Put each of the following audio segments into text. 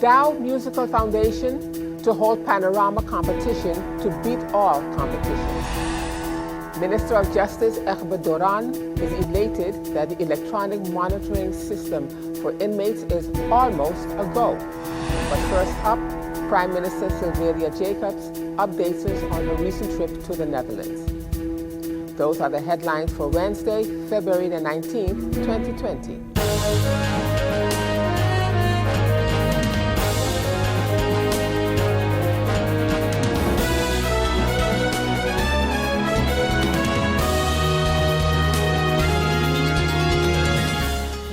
Dow Musical Foundation to hold Panorama competition to beat all competitions. Minister of Justice Egbert Doran is elated that the electronic monitoring system for inmates is almost a go. But first up, Prime Minister Sylvia Jacobs updates us on her recent trip to the Netherlands. Those are the headlines for Wednesday, February the 19th, 2020.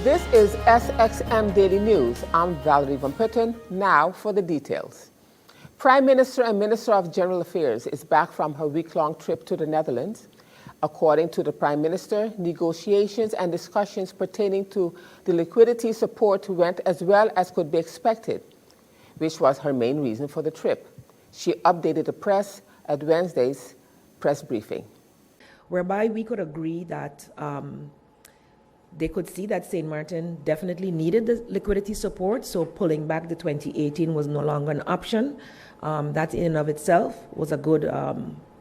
This is SXM Daily News. I'm Valerie Van Putten. Now for the details. Prime Minister and Minister of General Affairs is back from her week-long trip to the Netherlands. According to the Prime Minister, negotiations and discussions pertaining to the liquidity support went as well as could be expected, which was her main reason for the trip. She updated the press at Wednesday's press briefing. Whereby we could agree that they could see that St. Martin definitely needed the liquidity support, so pulling back the 2018 was no longer an option. That in and of itself was a good,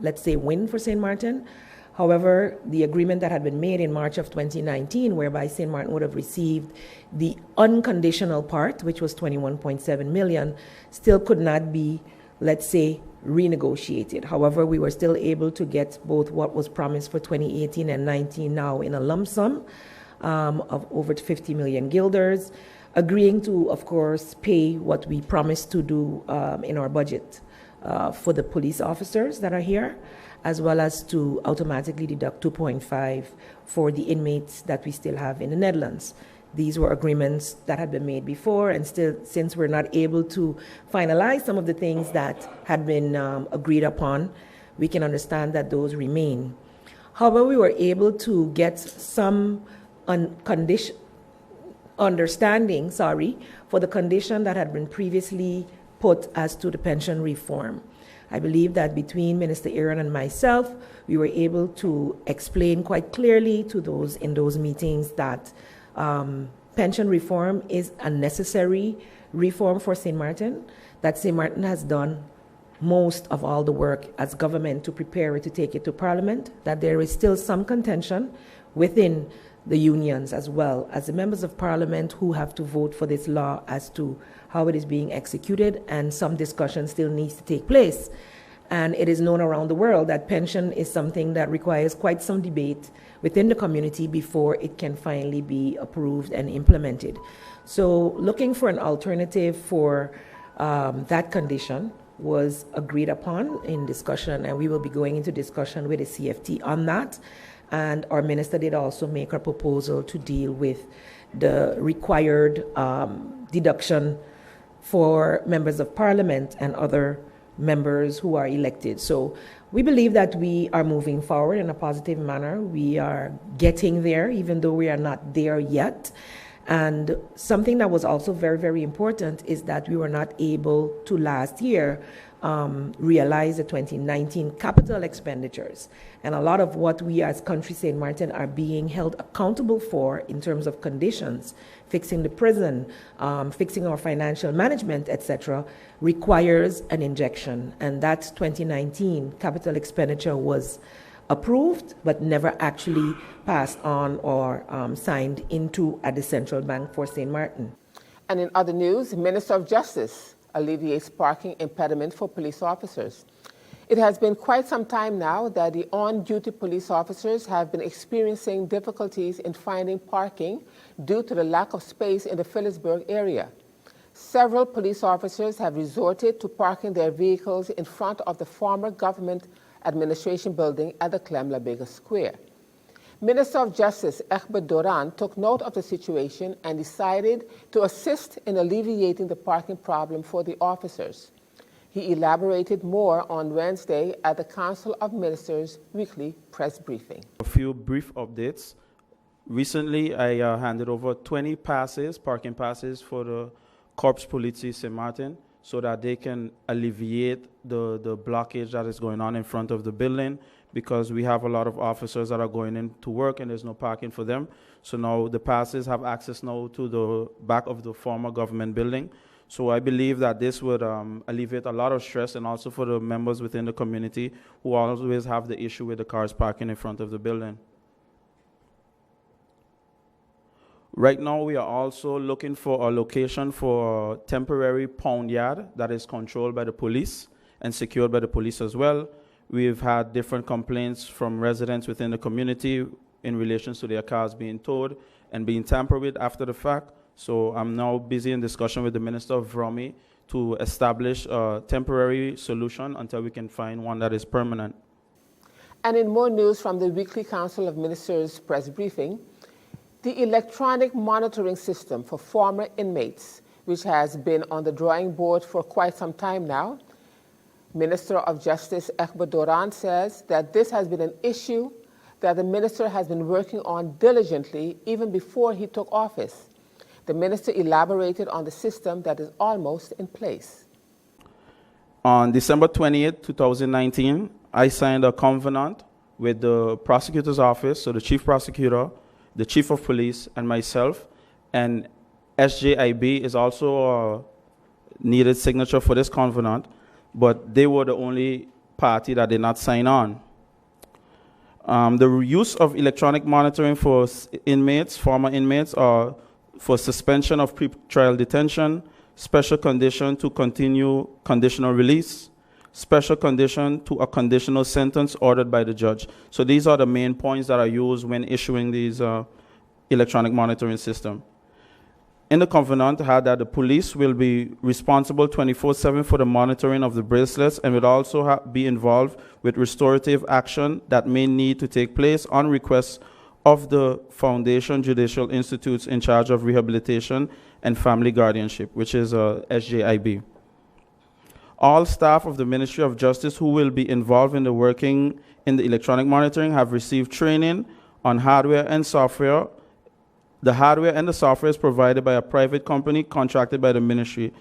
let's say, win for St. Martin. However, the agreement that had been made in March of 2019, whereby St. Martin would have received the unconditional part, which was 21.7 million, still could not be, let's say, renegotiated. However, we were still able to get both what was promised for 2018 and 19 now in a lump sum of over 50 million guilders, agreeing to, of course, pay what we promised to do in our budget for the police officers that are here, as well as to automatically deduct 2.5 for the inmates that we still have in the Netherlands. These were agreements that had been made before, and still, since we're not able to finalize some of the things that had been agreed upon, we can understand that those remain. However, we were able to get some understanding for the condition that had been previously put as to the pension reform. I believe that between Minister Aaron and myself, we were able to explain quite clearly to those in those meetings that pension reform is a necessary reform for St. Martin, that St. Martin has done most of all the work as government to prepare it to take it to Parliament, that there is still some contention within the unions as well as the members of Parliament who have to vote for this law as to how it is being executed, and some discussion still needs to take place. And it is known around the world that pension is something that requires quite some debate within the community before it can finally be approved and implemented. So looking for an alternative for that condition was agreed upon in discussion, and we will be going into discussion with the CFT on that. And our minister did also make a proposal to deal with the required deduction for members of Parliament and other members who are elected. So we believe that we are moving forward in a positive manner. We are getting there, even though we are not there yet. And something that was also very, very important is that we were not able to last year realize the 2019 capital expenditures. And a lot of what we as Country St. Martin are being held accountable for in terms of conditions, fixing the prison, fixing our financial management, etc., requires an injection. And that 2019 capital expenditure was approved, but never actually passed on or signed into at the central bank for St. Martin. And in other news, Minister of Justice alleviates parking impediment for police officers. It has been quite some time now that the on-duty police officers have been experiencing difficulties in finding parking due to the lack of space in the Phillipsburg area. Several police officers have resorted to parking their vehicles in front of the former government administration building at the Clem Labega Square. Minister of Justice Egbert Doran took note of the situation and decided to assist in alleviating the parking problem for the officers. He elaborated more on Wednesday at the Council of Ministers weekly press briefing. A few brief updates. Recently, I handed over 20 passes, parking passes for the Corps Politie St. Martin, so that they can alleviate the blockage that is going on in front of the building, because we have a lot of officers that are going in to work and there's no parking for them. So now the passes have access now to the back of the former government building. So I believe that this would alleviate a lot of stress, and also for the members within the community who always have the issue with the cars parking in front of the building. Right now, we are also looking for a location for a temporary pound yard that is controlled by the police and secured by the police as well. We've had different complaints from residents within the community in relation to their cars being towed and being tampered with after the fact. So I'm now busy in discussion with the Minister of Romy to establish a temporary solution until we can find one that is permanent. And in more news from the weekly Council of Ministers press briefing, the electronic monitoring system for former inmates, which has been on the drawing board for quite some time now, Minister of Justice Ekba Doran says that this has been an issue that the minister has been working on diligently even before he took office. The minister elaborated on the system that is almost in place. On December 28, 2019, I signed a covenant with the prosecutor's office, so the chief prosecutor, the chief of police, and myself, and SJIB is also a needed signature for this covenant, but they were the only party that did not sign on. The use of electronic monitoring for inmates, former inmates, or for suspension of pretrial detention, special condition to continue conditional release, special condition to a conditional sentence ordered by the judge. So these are the main points that are used when issuing these electronic monitoring system. In the covenant had that the police will be responsible 24/7 for the monitoring of the bracelets and will also be involved with restorative action that may need to take place on request of the Foundation Judicial Institutes in charge of rehabilitation and family guardianship, which is SJIB. All staff of the Ministry of Justice who will be involved in the working in the electronic monitoring have received training on hardware and software. The hardware and the software is provided by a private company contracted by the ministry.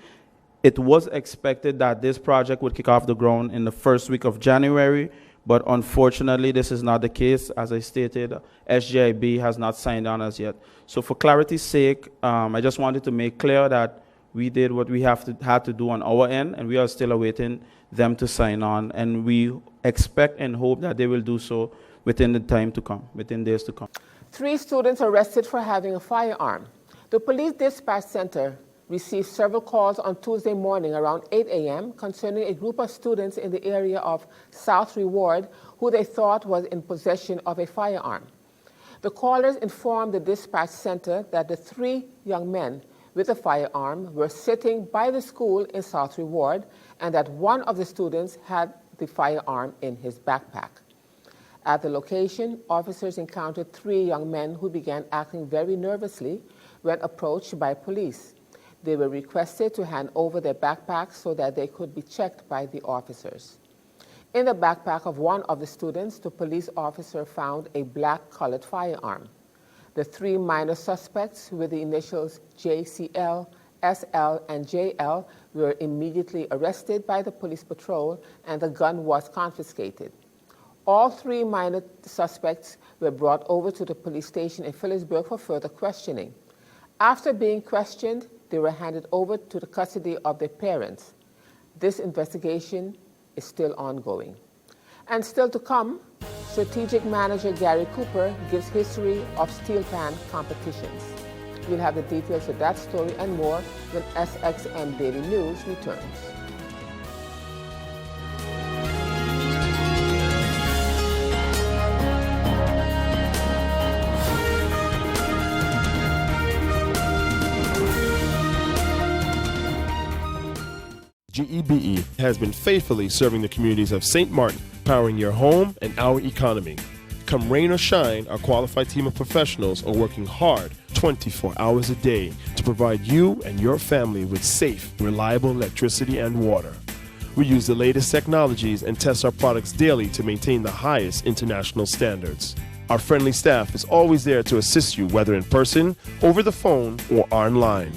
It was expected that this project would kick off the ground in the first week of January, but unfortunately, this is not the case. As I stated, SJIB has not signed on as yet. So for clarity's sake, I just wanted to make clear that we did what we had to do on our end, and we are still awaiting them to sign on. And we expect and hope that they will do so within the time to come, within days to come. 3 students arrested for having a firearm. The police dispatch center received several calls on Tuesday morning around 8 a.m. concerning a group of students in the area of South Reward who they thought was in possession of a firearm. The callers informed the dispatch center that the 3 young men with a firearm were sitting by the school in South Reward and that one of the students had the firearm in his backpack. At the location, officers encountered 3 young men who began acting very nervously when approached by police. They were requested to hand over their backpacks so that they could be checked by the officers. In the backpack of one of the students, the police officer found a black-colored firearm. The 3 minor suspects with the initials JCL, SL, and JL were immediately arrested by the police patrol and the gun was confiscated. All 3 minor suspects were brought over to the police station in Phillipsburg for further questioning. After being questioned, they were handed over to the custody of their parents. This investigation is still ongoing. And still to come, Strategic Manager Gary Cooper gives history of steel pan competitions. We'll have the details of that story and more when SXM Daily News returns. GEBE has been faithfully serving the communities of St. Martin, powering your home and our economy. Come rain or shine, our qualified team of professionals are working hard 24 hours a day to provide you and your family with safe, reliable electricity and water. We use the latest technologies and test our products daily to maintain the highest international standards. Our friendly staff is always there to assist you, whether in person, over the phone, or online.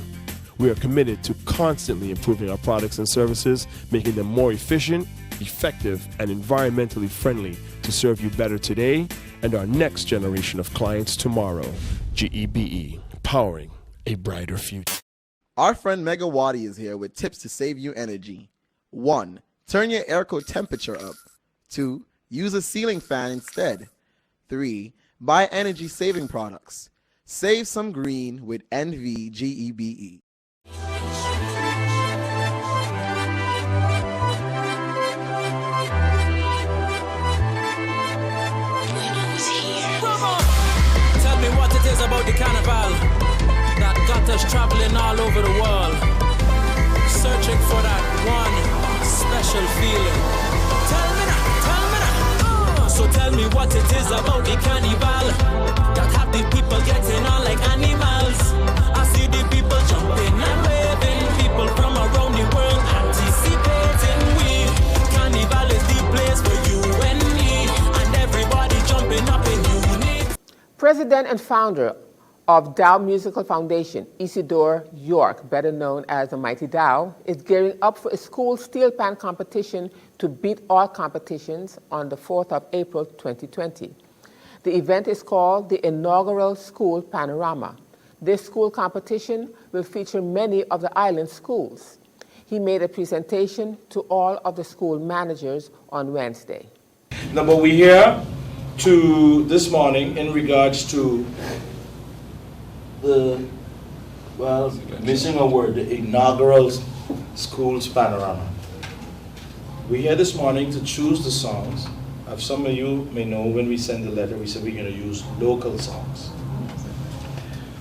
We are committed to constantly improving our products and services, making them more efficient, effective, and environmentally friendly to serve you better today and our next generation of clients tomorrow. GEBE, powering a brighter future. Our friend Megawati is here with tips to save you energy. 1. Turn your air code temperature up. 2. Use a ceiling fan instead. 3. Buy energy-saving products. Save some green with NVGEBE. Tell me what it is about the Carnival that got us traveling all over the world, searching for that one special feeling. Tell me that. So tell me what it is about the Carnival that have the people getting on like animals. I see the people jumping and waving, people from around the world anticipating. We Carnival is the place for you and me, and everybody jumping up in unity. President and founder of Dow Musical Foundation, Isidore York, better known as the Mighty Dow, is gearing up for a school steel pan competition to beat all competitions on the 4th of April 2020. The event is called the inaugural School Panorama. This school competition will feature many of the island schools. He made a presentation to all of the school managers on Wednesday. Now, but we're here to this morning in regards to the, well, missing a word, the inaugural Schools Panorama. We're here this morning to choose the songs. As some of you may know, when we send the letter, we said we're going to use local songs.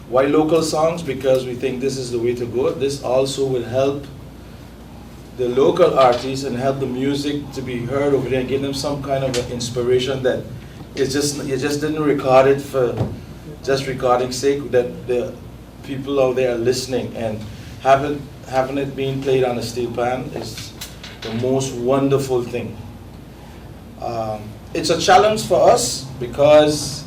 Why local songs? Because we think this is the way to go. This also will help the local artists and help the music to be heard over there and give them some kind of an inspiration that it's just, you just didn't record it for just recording's sake, that the people out there are listening, and having it being played on a steel pan is the most wonderful thing. It's a challenge for us because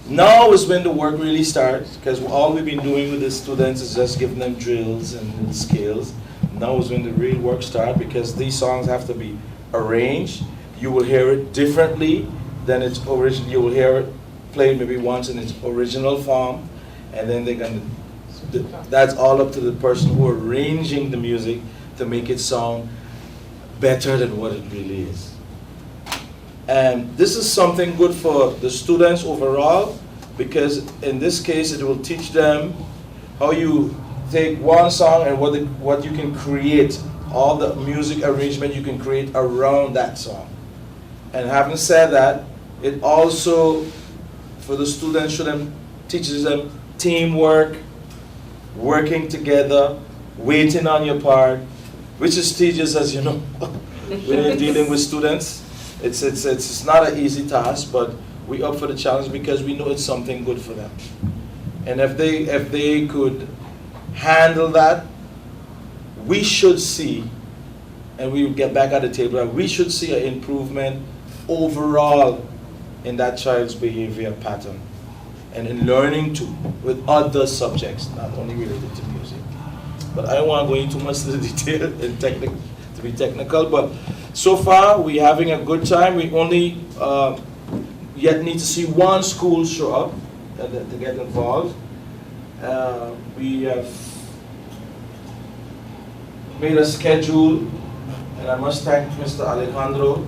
now is when the work really starts, because all we've been doing with the students is just giving them drills and scales. Now is when the real work starts, because these songs have to be arranged. You will hear it differently than its original. You will hear it played maybe once in its original form, and then they're gonna, that's all up to the person who arranging the music to make it sound better than what it really is. And this is something good for the students overall, because in this case it will teach them how you take one song and what you can create, all the music arrangement you can create around that song. And having said that, it also, for the students, teaches them teamwork, working together, waiting on your part, which is tedious, as you know, when you're dealing with students. It's not an easy task, but we up for the challenge because we know it's something good for them. And if they could handle that, we should see, and we will get back at the table, we should see an improvement overall in that child's behavior pattern and in learning too with other subjects, not only related to music. But I don't want to go into too much of the detail and to be technical, but so far we're having a good time. We only yet need to see one school show up to get involved. We have made a schedule, and I must thank Mr. Alejandro,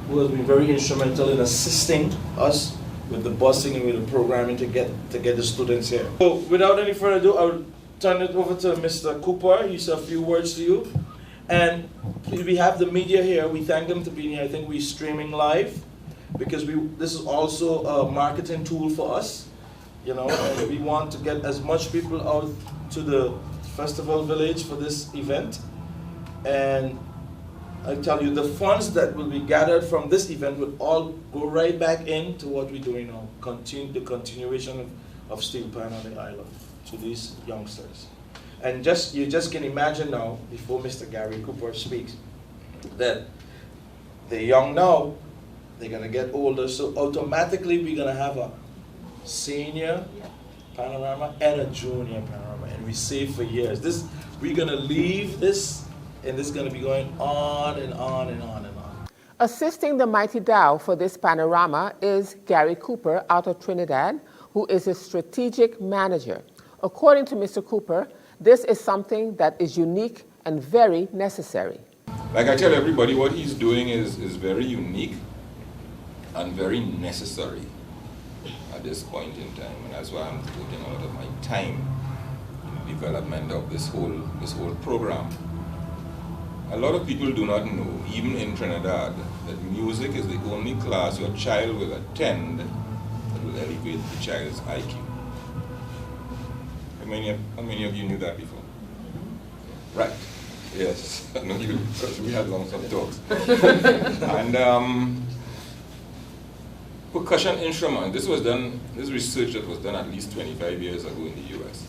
who has been very instrumental in assisting us with the busing and with the programming to get the students here. So without any further ado, I'll turn it over to Mr. Cooper. He said a few words to you. And we have the media here. We thank them for being here. I think we're streaming live because this is also a marketing tool for us. You know, and we want to get as much people out to the festival village for this event. And I tell you, the funds that will be gathered from this event will all go right back into what we're doing now, the continuation of steel pan on the island to these youngsters. And you just can imagine now, before Mr. Gary Cooper speaks, that they're young now, they're gonna get older, so automatically we're gonna have a senior panorama and a junior panorama, and we save for years. We're gonna leave this, and this is going to be going on and on and on and on. Assisting the Mighty Dow for this panorama is Gary Cooper out of Trinidad, who is a strategic manager. According to Mr. Cooper, This is something that is unique and very necessary. Like I tell everybody, what he's doing is very unique and very necessary at this point in time, and that's why I'm devoting a lot of my time in the development of this whole program. A lot of people do not know, even in Trinidad, that music is the only class your child will attend that will elevate the child's IQ. How many of you knew that before? Right. Yes, I know you, because we had long some talks. And percussion instrument, this research that was done at least 25 years ago in the US.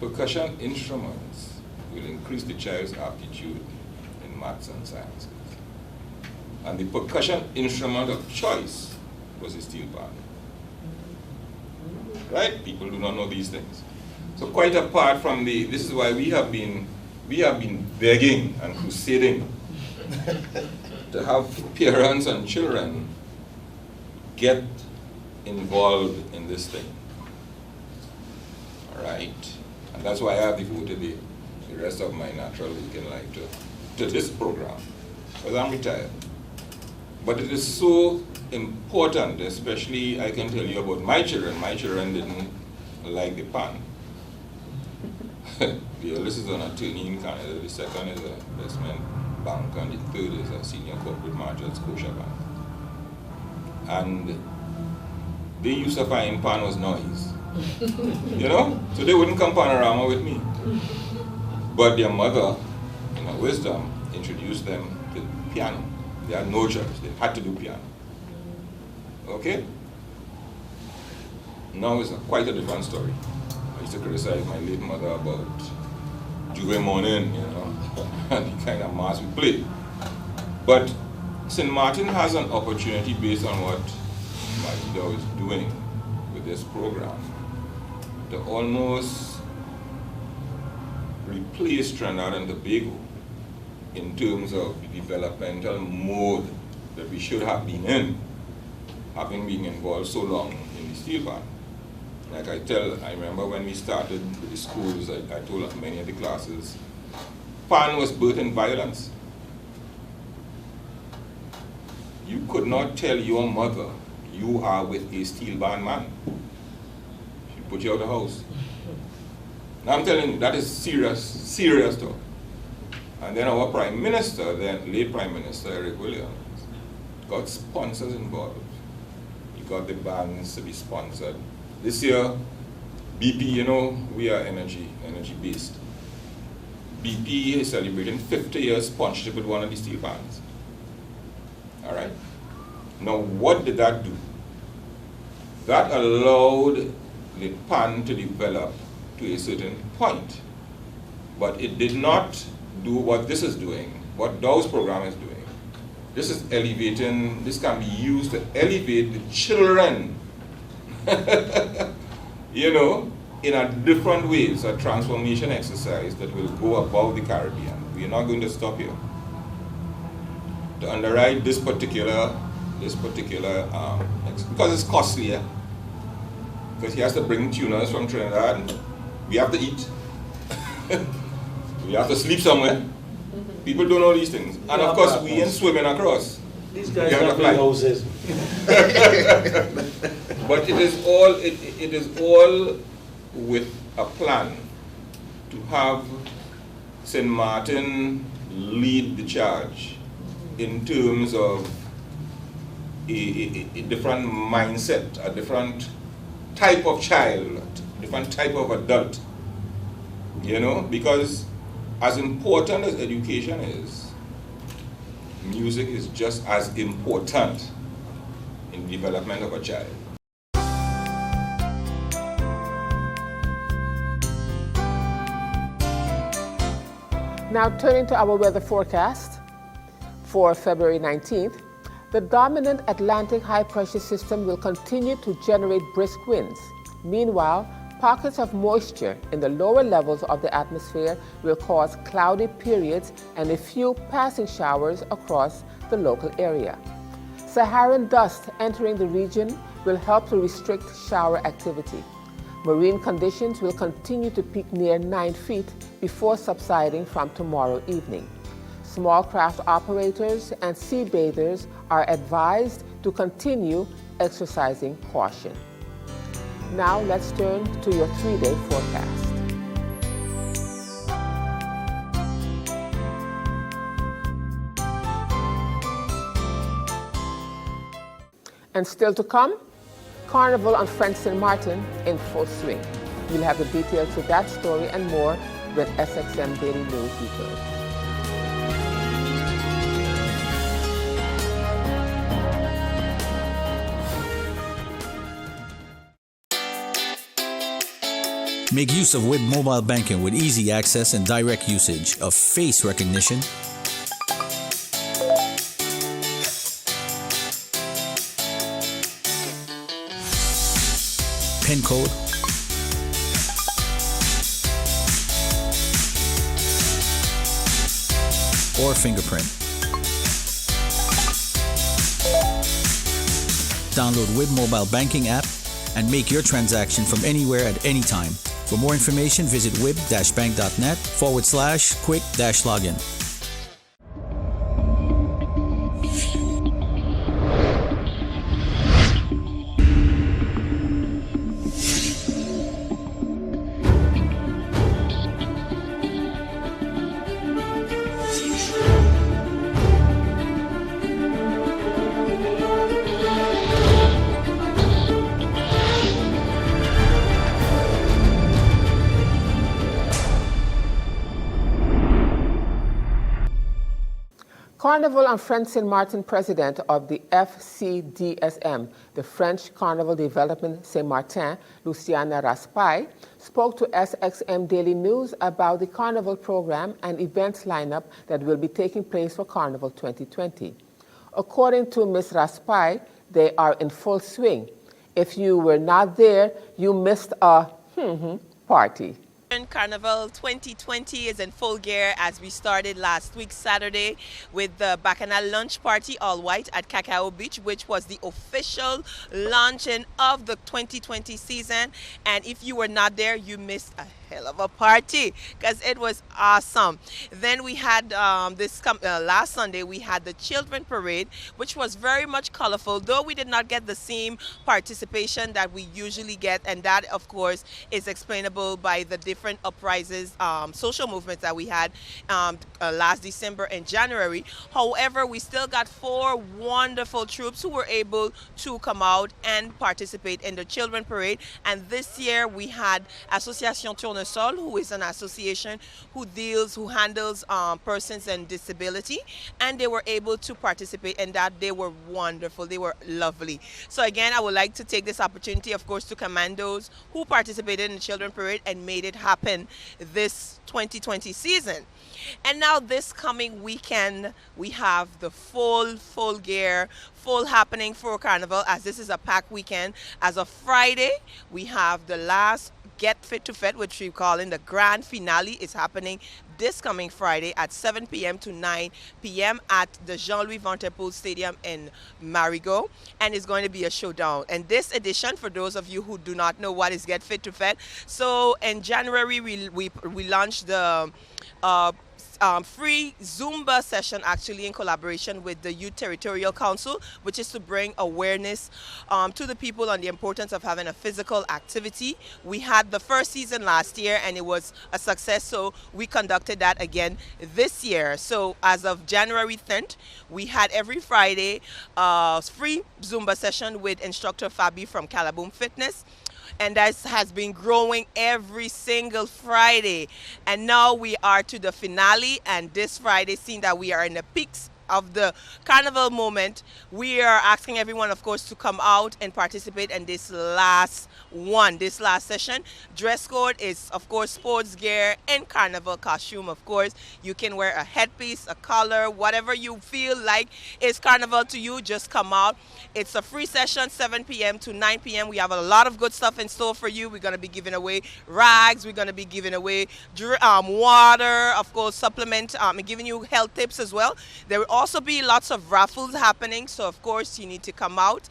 Percussion instruments will increase the child's aptitude in maths and sciences. And the percussion instrument of choice was a steel pan. Right? People do not know these things. So quite apart from this is why we have been begging and crusading to have parents and children get involved in this thing. All right? And that's why I have devoted the rest of my natural weekend life to this program, because I'm retired. But it is so important, especially I can tell you about my children. My children didn't like the pan. The eldest is an attorney in Canada, the second is an investment bank, and the third is a senior corporate manager at Scotiabank. And they used to find pan was noise. You know? So they wouldn't come Panorama with me. But their mother, in her wisdom, introduced them to piano. They had no choice. They had to do piano. Okay? Now it's quite a different story. I used to criticize my late mother about Juve morning, you know, and the kind of mass we play. But St. Martin has an opportunity based on what my leader is doing with this program to almost replace Trinidad and Tobago in terms of the developmental mode that we should have been in, having been involved so long in the steel pan. Like I remember when we started with the schools, I told many of the classes, pan was birthed in violence. You could not tell your mother you are with a steel band man. She'd put you out of the house. Now I'm telling you, that is serious talk. And then our Prime Minister, then late Prime Minister Eric Williams, got sponsors involved. He got the bands to be sponsored. This year, BP, you know, we are energy based. BP is celebrating 50 years sponsorship with one of the steel bands. All right? Now, what did that do? That allowed the pan to develop to a certain point. But it did not do what this is doing, what Dow's program is doing. This is elevating, this can be used to elevate the children, you know, in a different way. It's a transformation exercise that will go above the Caribbean. We are not going to stop here. To underwrite this particular, because it's costlier, because he has to bring tuners from Trinidad, and we have to eat. We have to sleep somewhere. People don't know these things. And of course, we ain't swimming across. These guys have big houses. But it is all with a plan to have St. Martin lead the charge in terms of a different mindset, a different type of child, different type of adult. You know, because as important as education is, music is just as important in the development of a child. Now turning to our weather forecast for February 19th, the dominant Atlantic high-pressure system will continue to generate brisk winds. Meanwhile, pockets of moisture in the lower levels of the atmosphere will cause cloudy periods and a few passing showers across the local area. Saharan dust entering the region will help to restrict shower activity. Marine conditions will continue to peak near 9 feet before subsiding from tomorrow evening. Small craft operators and sea bathers are advised to continue exercising caution. Now let's turn to your 3-day forecast. And still to come, Carnival on French St. Martin in full swing. You'll have the details to that story and more when SXM Daily News returns. Make use of WIB mobile banking with easy access and direct usage of face recognition, PIN code, or fingerprint. Download WIB mobile banking app and make your transaction from anywhere at any time. For more information, visit wib-bank.net/quick-login. Carnival on French St. Martin president of the FCDSM, the French Carnival Development St. Martin, Luciana Raspail, spoke to SXM Daily News about the Carnival program and events lineup that will be taking place for Carnival 2020. According to Ms. Raspail, they are in full swing. If you were not there, you missed a party. Carnival 2020 is in full gear as we started last week Saturday with the Bacchanal lunch party all white at Cacao Beach, which was the official launching of the 2020 season. And if you were not there, you missed a hell of a party because it was awesome. Then we had last Sunday we had the children parade, which was very much colorful, though we did not get the same participation that we usually get, and that of course is explainable by the different uprisings, social movements that we had last December and January. However, we still got 4 wonderful troops who were able to come out and participate in the children parade. And this year we had Association Tournesol, who is an association who handles persons and disability, and they were able to participate in that. They were wonderful. They were lovely. So again, I would like to take this opportunity, of course, to commend those who participated in the children parade and made it happen this 2020 season. And now this coming weekend, we have the full gear, full happening for Carnival, as this is a packed weekend. As of Friday, we have the last Get Fit to Fet, which we're calling the grand finale, is happening this coming Friday at 7 p.m. to 9 p.m. at the Jean-Louis Van ter Poel Stadium in Marigot, and it's going to be a showdown. And this edition, for those of you who do not know what is Get Fit to Fet, so in January we launched the free Zumba session, actually in collaboration with the Youth Territorial Council, which is to bring awareness to the people on the importance of having a physical activity. We had the first season last year and it was a success, so we conducted that again this year. So as of January 10th, we had every Friday a free Zumba session with instructor Fabi from Calaboom Fitness. And that has been growing every single Friday. And now we are to the finale, and this Friday, seeing that we are in the peaks of the Carnival moment, we are asking everyone, of course, to come out and participate in this last session. Dress code is, of course, sports gear and Carnival costume. Of course, you can wear a headpiece, a collar, whatever you feel like is Carnival to you, just come out. It's a free session, 7 p.m. to 9 p.m. We have a lot of good stuff in store for you. We're going to be giving away rags. We're going to be giving away water, of course, supplement, and giving you health tips as well. There will also be lots of raffles happening, so of course you need to come out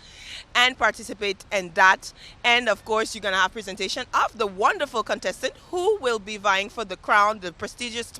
and participate in that. And of course you're going to have presentation of the wonderful contestant who will be vying for the crown, the prestigious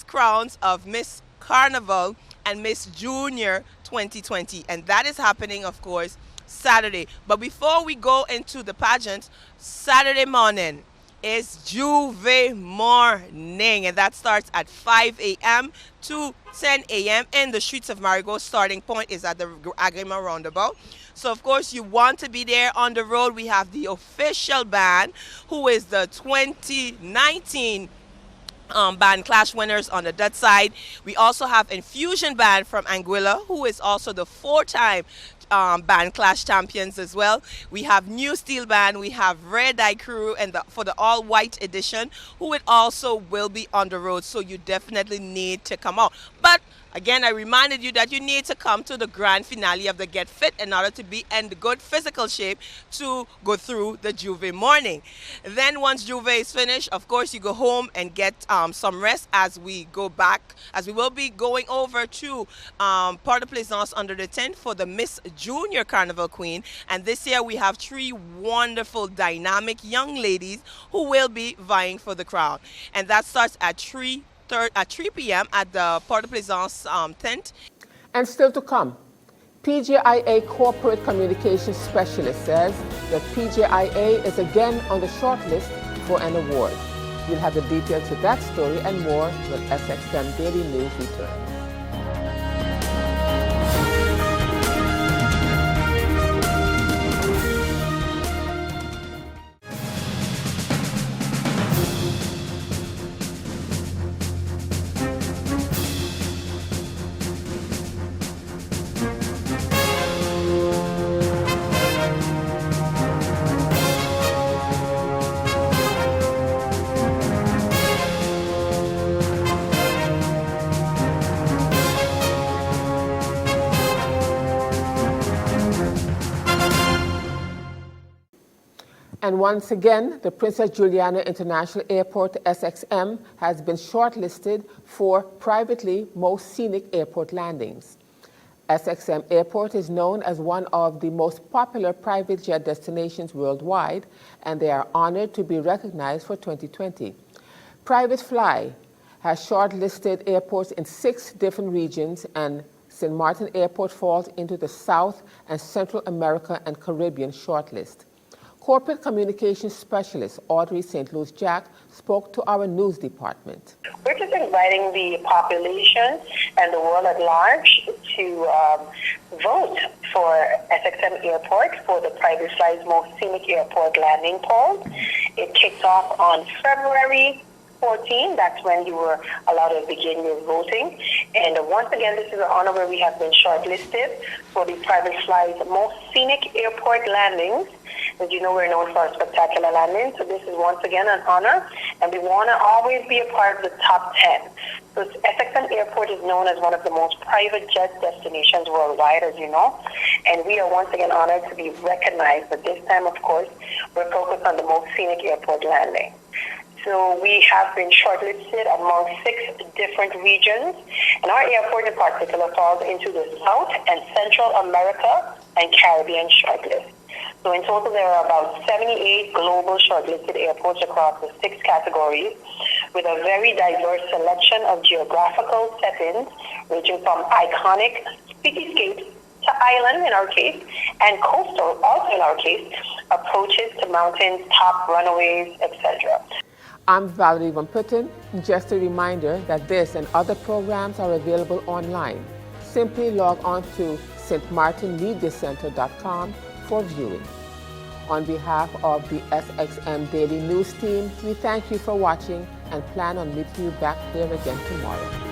crowns of Miss Carnival and Miss Junior 2020, and that is happening, of course, Saturday. But before we go into the pageant, Saturday morning is Juve morning, and that starts at 5 a.m. to 10 a.m. in the streets of Marigot. Starting point is at the Agrima roundabout. So of course you want to be there. On the road we have the official band, who is the 2019 band clash winners on the Dutch side. We also have Infusion Band from Anguilla, who is also the 4-time band clash champions as well. We have New Steel Band, we have Red Eye Crew, and for the all white edition, who it also will be on the road. So you definitely need to come out. But again, I reminded you that you need to come to the grand finale of the Get Fit in order to be in good physical shape to go through the Juve morning. Then once Juve is finished, of course, you go home and get some rest as we go back, as we will be going over to Port de Plaisance under the tent for the Miss Junior Carnival Queen. And this year we have 3 wonderful, dynamic young ladies who will be vying for the crown. And that starts at 3 p.m. at the Port de Plaisance tent. And still to come, PJIA Corporate Communications Specialist says that PJIA is again on the short list for an award. You'll have the details to that story and more when SXM Daily News returns. And once again, the Princess Juliana International Airport, SXM, has been shortlisted for privately most scenic airport landings. SXM Airport is known as one of the most popular private jet destinations worldwide, and they are honored to be recognized for 2020. Private Fly has shortlisted airports in 6 different regions, and St. Martin Airport falls into the South and Central America and Caribbean shortlist. Corporate Communications Specialist Audrey St. Louis Jack spoke to our news department. We're just inviting the population and the world at large to vote for SXM Airport for the Private Fly's Most Scenic Airport Landing Poll. It kicks off on February 14. That's when you were allowed to begin your voting. And once again, this is an honor where we have been shortlisted for the Private Fly's Most Scenic Airport Landings. As you know, we're known for our spectacular landings, so this is once again an honor, and we want to always be a part of the top 10. So SXM Airport is known as one of the most private jet destinations worldwide, as you know, and we are once again honored to be recognized, but this time, of course, we're focused on the most scenic airport landing. So we have been shortlisted among 6 different regions, and our airport in particular falls into the South and Central America and Caribbean shortlist. So in total, there are about 78 global shortlisted airports across the 6 categories, with a very diverse selection of geographical settings, ranging from iconic cityscapes to island in our case, and coastal also in our case, approaches to mountains, top runways, etc. I'm Valerie Van Putten. Just a reminder that this and other programs are available online. Simply log on to stmartinmediacenter.com for viewing. On behalf of the SXM Daily News team, we thank you for watching and plan on meeting you back here again tomorrow.